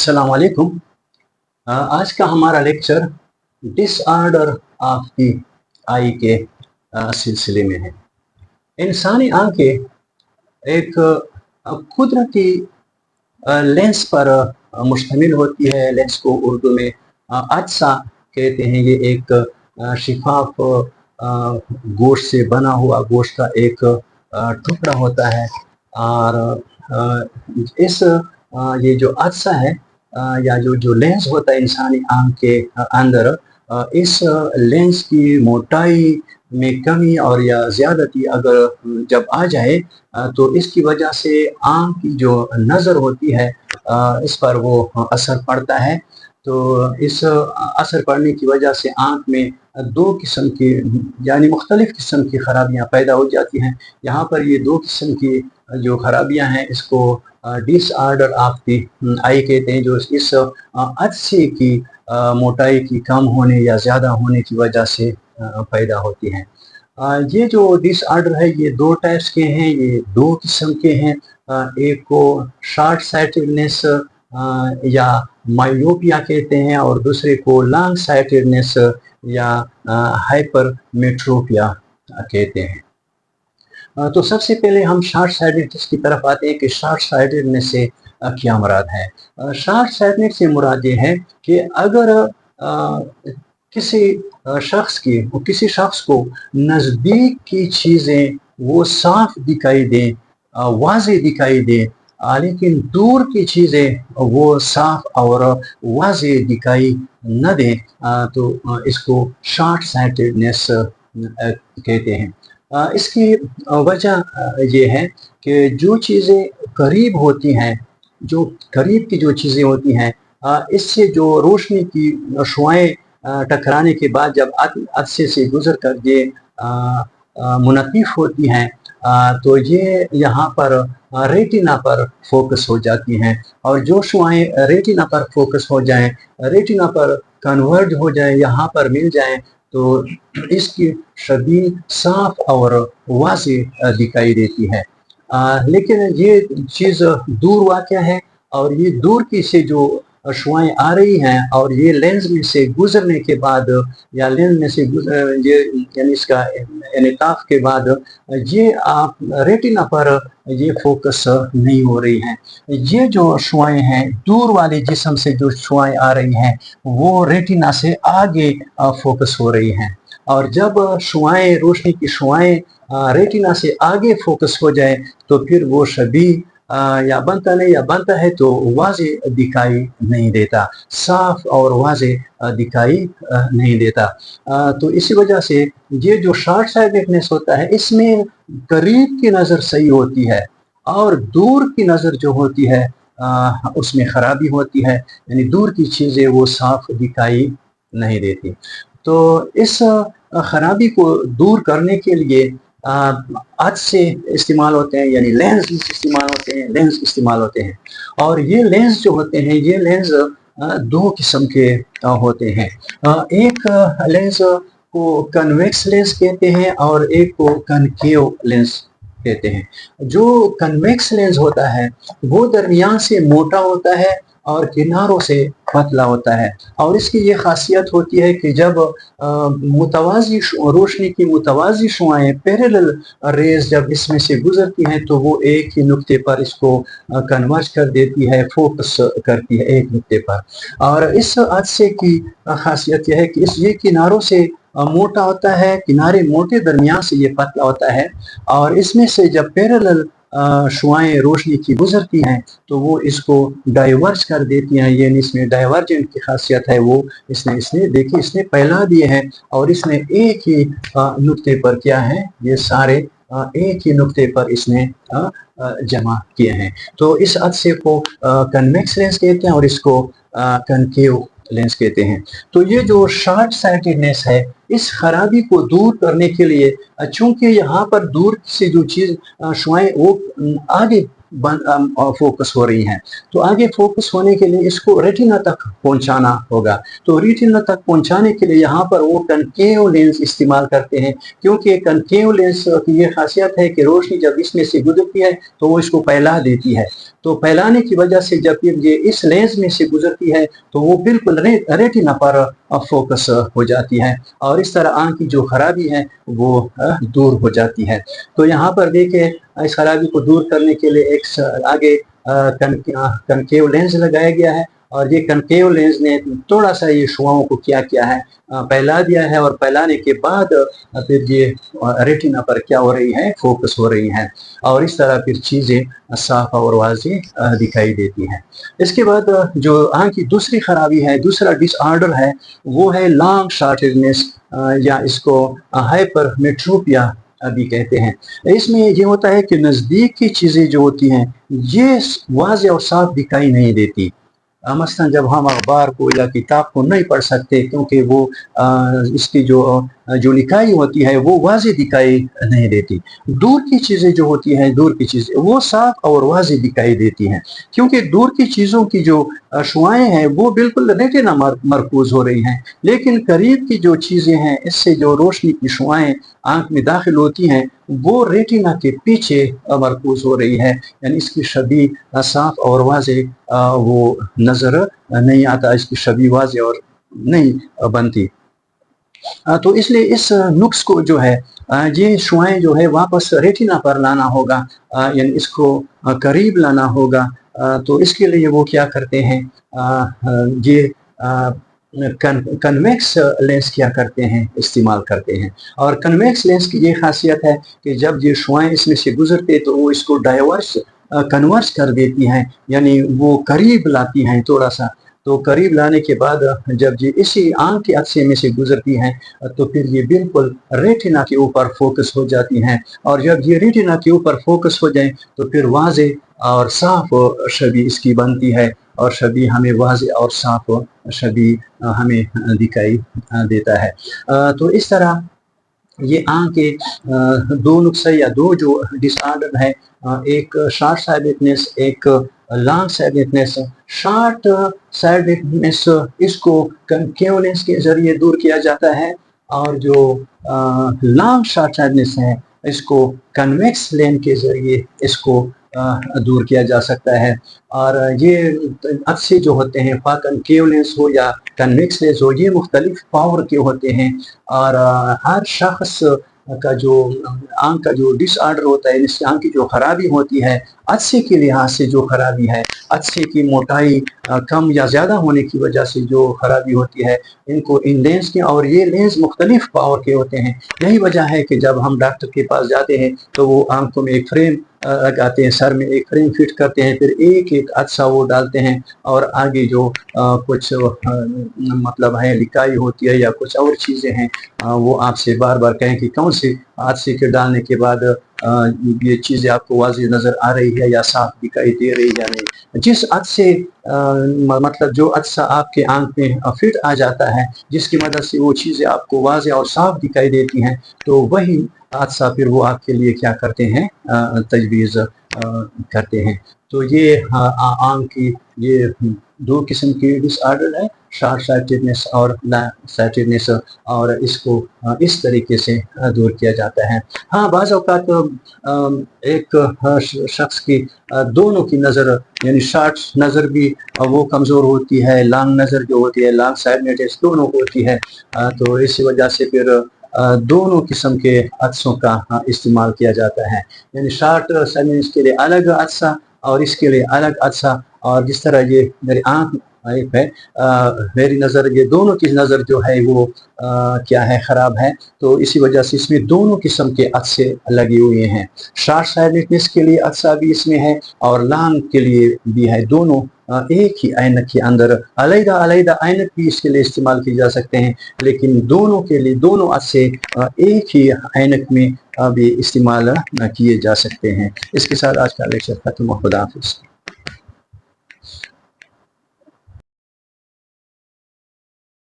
अस्सलाम वालेकुम। आज का हमारा लेक्चर डिसऑर्डर ऑफ द आई के सिलसिले में है। इंसानी आंखें एक कुदरती लेंस पर मुश्तमिल होती है। लेंस को उर्दू में अज्सा कहते हैं। ये एक शिफाफ गोश्त से बना हुआ गोश्त का एक टुकड़ा होता है और इस ये जो अज्सा है या जो लेंस होता है इंसानी आंख के अंदर, इस लेंस की मोटाई में कमी और या ज़्यादती अगर जब आ जाए तो इसकी वजह से आंख की जो नज़र होती है इस पर वो असर पड़ता है। तो इस असर पड़ने की वजह से आंख में दो किस्म की यानी मुख्तलिफ़ किस्म की ख़राबियाँ पैदा हो जाती हैं। यहाँ पर ये दो किस्म की जो ख़राबियाँ हैं इसको डिसऑर्डर ऑफ द आई कहते हैं, जो इस अज्से की मोटाई की कम होने या ज़्यादा होने की वजह से पैदा होती हैं। ये जो डिसऑर्डर है ये दो टाइप्स के हैं, ये दो किस्म के हैं। एक को शॉर्ट साइटेडनेस या मायोपिया कहते हैं और दूसरे को लॉन्ग साइटेडनेस या हाइपरमेट्रोपिया कहते हैं। तो सबसे पहले हम शॉर्ट साइटेडनेस की तरफ आते हैं कि शॉर्ट साइटेडनेस से क्या मुराद है। शॉर्ट साइटेडनेस से मुराद ये है कि अगर किसी शख्स को नज़दीक की चीज़ें वो साफ दिखाई दें, वाज़े दिखाई दें, लेकिन दूर की चीज़ें वो साफ और वाज़े दिखाई न दें, तो इसको शॉर्ट साइटेडनेस कहते हैं। इसकी वजह ये है कि जो चीज़ें करीब होती हैं, जो करीब की जो चीज़ें होती हैं, इससे जो रोशनी की शुआएं टकराने के बाद जब अरसे से गुजर कर ये मुनक्किफ़ होती हैं तो ये यहाँ पर रेटिना पर फोकस हो जाती हैं और जो शुआएं रेटिना पर फोकस हो जाएं, रेटिना पर कन्वर्ज हो जाएं, यहाँ पर मिल जाएं, तो इसकी शदीद साफ और वाज़े दिखाई देती है। लेकिन ये चीज़ दूर वाक़या है और ये दूर की से जो शुआएं आ रही हैं और ये लेंस में से गुजरने के बाद या लेंस में से ये यानी इसका इनताफ के बाद ये आप रेटिना पर ये फोकस नहीं हो रही हैं। ये जो शुआएं हैं दूर वाले जिस्म से जो शुआएं आ रही हैं वो रेटिना से आगे फोकस हो रही हैं और जब शुआएं रोशनी की शुआएं रेटिना से आगे फोकस हो जाए तो फिर वो शबी या बनता है तो वाज़े दिखाई नहीं देता, साफ और वाज़े दिखाई नहीं देता। तो इसी वजह से ये जो शॉर्ट साइटेडनेस होता है इसमें करीब की नज़र सही होती है और दूर की नज़र जो होती है उसमें ख़राबी होती है, यानी दूर की चीज़ें वो साफ दिखाई नहीं देती। तो इस ख़राबी को दूर करने के लिए आज से इस्तेमाल होते हैं, यानी लेंस इस्तेमाल होते हैं और ये लेंस जो होते हैं ये लेंस दो किस्म के होते हैं। एक लेंस को कन्वेक्स लेंस कहते हैं और एक को कनकेव लेंस कहते हैं। जो कन्वेक्स लेंस होता है वो दरमियान से मोटा होता है और किनारों से पतला होता है और इसकी ये खासियत होती है कि जब मुतवाज़ी रोशनी की मुतवाज़ी शुआएं पैरेलल रेज जब इसमें से गुजरती हैं तो वो एक ही नुक्ते पर इसको कन्वर्ज कर देती है, फोकस करती है एक नुक्ते पर। और इस हादसे की खासियत यह है कि ये किनारों से मोटा होता है, किनारे मोटे दरमियान से ये पतला होता है और इसमें से जब पैरेलल शुआएं रोशनी की गुजरती हैं तो वो इसको डाइवर्ज कर देती हैं। ये इसमें डाइवर्जेंट की खासियत है, वो इसने देखिए इसने फैला दिए हैं और इसने एक ही नुक्ते पर क्या है, ये सारे एक ही नुक्ते पर इसने जमा किए हैं। तो इस अदसे को कन्वेक्स लेंस कहते हैं और इसको कनकेव लेंस कहते हैं। तो ये जो शॉर्ट साइटेडनेस है इस खराबी को दूर करने के लिए चूंकि यहाँ पर दूर से जो चीज़ शुआएं वो आगे फोकस हो रही हैं। तो आगे फोकस होने के लिए इसको रेटिना तक पहुंचाना होगा। तो रेटिना तक पहुंचाने के लिए यहाँ पर वो कनकेव लेंस इस्तेमाल करते हैं, क्योंकि कनकेव लेंस की ये खासियत है कि रोशनी जब इसमें से गुजरती है तो वो इसको फैला देती है। तो फैलाने की वजह से जब ये इस लेंस में से गुजरती है तो वो बिल्कुल रेटिना पर फोकस हो जाती है, और इस तरह आँख की जो खराबी है वो दूर हो जाती है। तो यहाँ पर देखिए इस खराबी को दूर करने के लिए एक आगे कनकेव लेंस लगाया गया है, और ये कनकेव लेंस ने थोड़ा सा ये शुआओं को क्या किया है, फैला दिया है, और फैलाने के बाद फिर ये रेटिना पर क्या हो रही है, फोकस हो रही हैं, और इस तरह फिर चीज़ें साफ और वाज़ेह दिखाई देती हैं। इसके बाद जो आँख की दूसरी खराबी है, दूसरा डिसऑर्डर है, वो है लॉन्ग शार्टेडनेस, या इसको हाइपरमेट्रोपिया भी कहते हैं। इसमें ये होता है कि नज़दीक की चीज़ें जो होती हैं ये वाज़ेह और साफ दिखाई नहीं देती। मसलन जब हम अखबार को या किताब को नहीं पढ़ सकते, क्योंकि वो इसकी जो लिखाई होती है वो वाज़ेह दिखाई नहीं देती। दूर की चीज़ें जो होती हैं, दूर की चीज़ें वो साफ और वाज़ेह दिखाई देती हैं, क्योंकि दूर की चीज़ों की जो शुआएँ हैं वो बिल्कुल रेटिना मरकूज़ हो रही हैं, लेकिन करीब की जो चीज़ें हैं इससे जो रोशनी की शुआएँ आँख में दाखिल होती हैं वो रेटिना के पीछे मरकूज़ हो रही है, यानी इसकी छवि साफ और वाज़ेह वो नज़र नहीं आता, इसकी छवि वाज़ेह और नहीं बनती। तो इसलिए इस नुक्स को जो है ये शुआएं जो है वापस रेटिना पर लाना होगा, यानी इसको करीब लाना होगा। तो इसके लिए वो क्या करते हैं, ये कन्वेक्स लेंस क्या करते हैं, इस्तेमाल करते हैं। और कन्वेक्स लेंस की ये खासियत है कि जब ये शुआएं इसमें से गुजरते तो वो इसको डाइवर्स कन्वर्स कर देती हैं, यानी वो करीब लाती हैं थोड़ा सा। तो करीब लाने के बाद जब ये इसी आँख के अक्से में से गुजरती हैं तो फिर ये बिल्कुल रेटिना के ऊपर फोकस हो जाती हैं, और जब ये रेटिना के ऊपर फोकस हो जाए तो फिर वाज़ेह और साफ छवि इसकी बनती है, और छवि हमें वाज़ेह और साफ छवि हमें दिखाई देता है। तो इस तरह ये आँख के दो नुक्से या दो जो डिसऑर्डर है, एक शॉर्ट साइटेडनेस, एक लॉन्ग साइटेडनेस। शॉर्ट साइटेडनेस इसको कनकेव लेंस के जरिए दूर किया जाता है, और जो लॉन्ग शॉर्ट साइटेडनेस है इसको कन्वेक्स लेंस के जरिए इसको दूर किया जा सकता है। और ये अक्से जो होते हैं, कनकेव लेंस हो या कन्वेक्स लेंस हो, ये मुख्तलिफ पावर के होते हैं, और हर शख्स का जो आँख का जो डिसऑर्डर होता है, इससे आँख की जो खराबी होती है, अक्से के लिहाज से जो खराबी है, अक्से की मोटाई कम या ज़्यादा होने की वजह से जो खराबी होती है, इनको इन लेंस के, और ये लेंस मुख्तलिफ पावर के होते हैं। यही वजह है कि जब हम डॉक्टर के पास जाते हैं तो वो आँखों में एक फ्रेम लगाते हैं, सर में एक फ्रेम फिट करते हैं, फिर एक एक अक्सा वो डालते हैं, और आगे जो कुछ मतलब है लिखाई होती है या कुछ और चीज़ें हैं, वो आपसे बार बार कहें कि कौन से अक्से के डालने के बाद ये चीज़ें आपको वाज़ेह नज़र आ रही है या साफ दिखाई दे रही है या नहीं। जिस अक्से मतलब जो अक्सा आपके आँख में फिट आ जाता है, जिसकी मदद से वो चीज़ें आपको वाज़ेह और साफ दिखाई देती हैं, तो वही हादसा फिर वो आपके लिए क्या करते हैं, तजवीज़ करते हैं। तो ये आँख की ये दो किस्म की डिसऑर्डर है, शॉर्ट साइटेडनेस और लॉन्ग साइटेडनेस, और इसको इस तरीके से दूर किया जाता है। हाँ, बाज़ औक़ात एक शख्स की दोनों की नज़र, यानी शॉर्ट नज़र भी वो कमज़ोर होती है, लॉन्ग नज़र जो होती है, लॉन्ग साइटेडनेस दोनों होती है। तो इसी वजह से फिर दोनों किस्म के अक्सों का इस्तेमाल किया जाता है, यानी शॉर्ट साइटेडनेस के लिए अलग अक्सा और इसके लिए अलग अक्सा। और जिस तरह ये मेरी आँख है, मेरी नज़र, ये दोनों की नज़र जो है वो क्या है, ख़राब है, तो इसी वजह से इसमें दोनों किस्म के अक्से लगे हुए हैं। शॉर्ट साइटेडनेस के लिए अक्सा भी इसमें है और लॉन्ग के लिए भी है। दोनों एक ही ऐनक के अंदर अलग अलग ऐनक भी इसके लिए इस्तेमाल किए जा सकते हैं, लेकिन दोनों के लिए दोनों अक्से एक ही ऐनक में भी इस्तेमाल किए जा सकते हैं। इसके साथ आज का लेक्चर खत्म। खुदा हाफिज़।